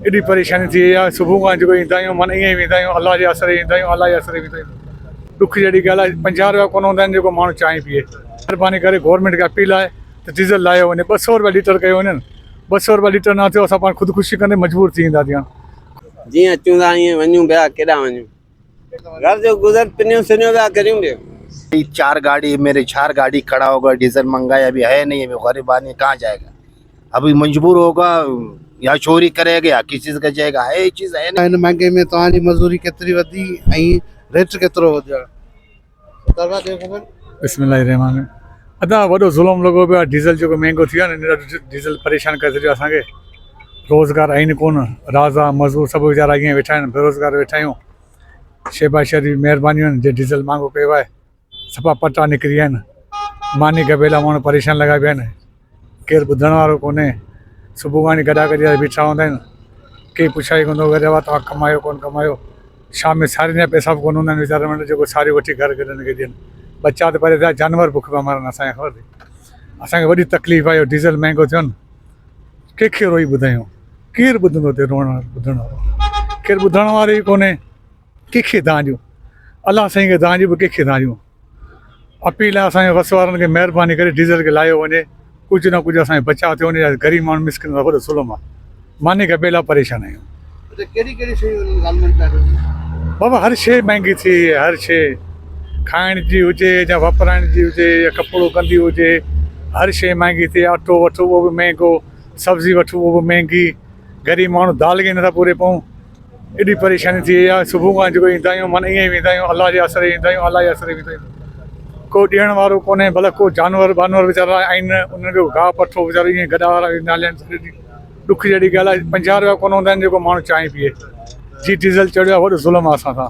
एॾी परेशानी थी वई आहे। सुबुह खां जेको ईंदा आहियूं माना ईअं ई वेंदा आहियूं, अलाह जे आसरे ईंदा आहियूं, अलाह जे आसरे वेंदा आहियूं। ॾुख जहिड़ी ॻाल्हि आहे, 50 रुपया कोन हूंदा आहिनि जेको माण्हू चांहि पीए। महिरबानी करे गवर्नमेंट खे अपील आहे त डीज़ल लाहियो वञे, 200 रुपया लीटर कयो वञे। 200 रुपया लीटर न थियो असां पाण ख़ुदकुशी कंदे मजबूर थी वेंदा थियूं। जीअं चूंदा ईअं वञूं पिया, केॾां वञूं? घर जो गुज़र पिनियूं सुनियूं पिया करियूं ॿियो। 4 गाड़ी मेरे 4 गाड़ी खड़ा होगा, डीजल महंगाई अभी है नहीं, अभी गरीब आदमी कहाँ जाएगा? अभी मजबूर होगा या चोरी करेगा या किसी से जाएगा, है ये चीज़ है ना। महंगे में तव्हांजी मजदूरी केतिरी वधी ऐं रेट केतिरो वधियो? बिस्मिल्लाहिर्रहमानिर्रहीम। अदा वॾो ज़ुल्म लॻो पियो आहे, डीज़ल जेको महांगो थी वियो आहे न, डीज़ल परेशान करे छॾियो असांखे। रोज़गार आहिनि कोन, राज़ा मज़दूर सभु वीचारा ईअं वेठा आहिनि, बेरोज़गार वेठा आहियूं। शहबाज शरीफ़ महिरबानी आहिनि जे डीज़ल महांगो कयो आहे, सफ़ा पटा निकिरी विया आहिनि। मानी गबेला माण्हू परेशान लॻा पिया आहिनि, केरु ॿुधण वारो कोन्हे। सुबुह खां गॾा गॾिया बीठा हूंदा आहिनि, केरु पुछाई कोन थो करे तव्हां कमायो कोन कमायो। शाम में साड़ियुनि जा पैसा बि कोन हूंदा आहिनि वीचारनि वटि जेको साड़ियूं वठी घर गॾनि खे ॾियनि। बच्चा त परे थिया, जानवर बुख पिया मरनि। असांखे ख़बर अथई, असांखे वॾी तकलीफ़ आहे, डीज़ल महांगो थियो न। कंहिंखे रोई ॿुधायूं, केरु ॿुधंदो हिते रोअण वारो ॿुधण वारो? केरु ॿुधण वारो ई कोन्हे। कंहिंखे दांजियूं, अलाह साईं खे दांजियूं बि कंहिंखे दांजियूं। अपील आहे असांजे बस वारनि खे, महिरबानी करे डीज़ल खे लाहियो वञे, कुझु न कुझु असांखे बचाव थियो वञे। ग़रीब माण्हू मिसकिन वॾो ज़ुल्म आहे, माने गबेला परेशान आहियूं। कहिड़ी शयूं बाबा हर शइ महांगी थी वई आहे, हर शइ खाइण जी हुजे या वापराइण जी हुजे या कपिड़ो कंदी हुजे, हर शइ महांगी थी। अटो वठो उहो बि महांगो, सब्ज़ी वठो उहो बि महांगी। ग़रीब माण्हू दाल खे नथा पूरे पऊं, एॾी परेशानी थी वई आहे। सुबुह खां जेको ईंदा आहियूं माना ईअं ई वेंदा आहियूं, अलाह जे आसरे ईंदा आहियूं, अलाह जे आसरे वेंदा आहियूं। को ॾियण वारो कोन्हे, भले को जानवर वानवर वीचारा आहिनि, उन्हनि खे गाहु पठो वीचारा ईअं गॾा वारा वेंदा आहिनि। ॾुख जहिड़ी ॻाल्हि आहे, 50 रुपया कोन हूंदा आहिनि जेको माण्हू चांहि पीए। जी डीज़ल चढ़ियो आहे, वॾो ज़ुल्म आहे असां सां।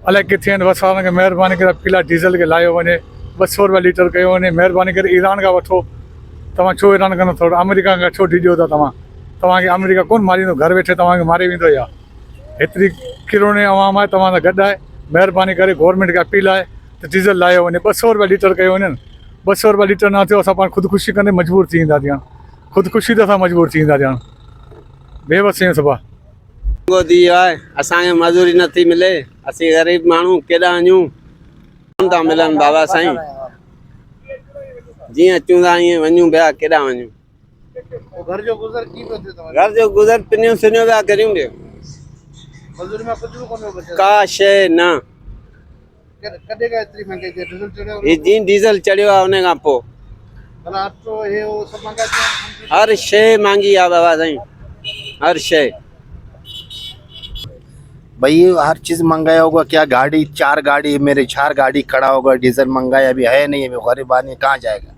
अलाए किथे आहिनि बस वारनि खे महिरबानी करे अपील आहे डीज़ल खे लाहियो वञे, 200 रुपया लीटर कयो वञे। महिरबानी करे ईरान खां वठो। तव्हां छो ईरान खां नथो वठो? अमेरिका खां छो ॾिजो था तव्हां? तव्हांखे अमेरिका कोन मारींदो, घर वेठे तव्हांखे मारे वेंदो। या हेतिरी किरोड़े अवाम आहे तव्हां सां गॾु आहे। महिरबानी करे गवर्नमेंट खे अपील आहे त डीज़ल लाहियो वञे, 200 रुपया लीटर कयो वञे। 200 रुपया लीटर न थियो असां पाण ख़ुदकुशी कंदे मजबूर थी वेंदा थियूं। ख़ुदकुशी त असां मजबूर थी वेंदा थियूं, बेबस आहियूं सभा। थी वियो आहे, असांखे मज़दूरी नथी मिले, असीं ग़रीब माण्हू केॾां वञूं? कोन था मिलनि बाबा साईं। जीअं चूंदा ईअं वञूं पिया, केॾां वञूं? घर जो गुज़र की पियो थिए तव्हांजो? घर जो गुज़र पिनियूं सुनियूं पिया करियूं ॿियो। मज़दूरी में कुझु बि कोन बचे? का शइ न। कॾहिं खां एतिरी महांगाई थी? डीज़ल चढ़ियो ही जीअं डीज़ल चढ़ियो आहे उन खां पोइ भला अटो हे हो सभु महांगा थी विया आहिनि। हर शइ महांगी आहे बाबा साईं, हर शइ। भाई हर चीज़ महंगाई होगा, क्या गाड़ी 4 गाड़ी मेरे 4 गाड़ी खड़ा होगा, डीजल महंगाई अभी है नहीं, अभी गरीब आदमी कहाँ जाएगा?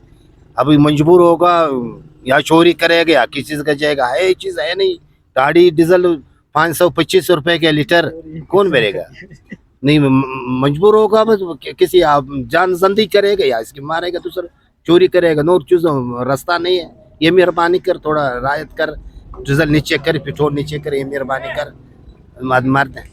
अभी मजबूर होगा या चोरी करेगा या किसी से जाएगा, है ये चीज़ है नहीं। गाड़ी डीजल 525 रुपए के लीटर कौन भरेगा? नहीं मजबूर होगा, बस किसी जान संधि करेगा या इसकी मारेगा, दूसरा चोरी करेगा। नो चीज़ रास्ता नहीं है। ये मेहरबानी कर, थोड़ा रायत कर, डीजल नीचे कर, पेट्रोल नीचे कर, ये मेहरबानी कर, मारते हैं।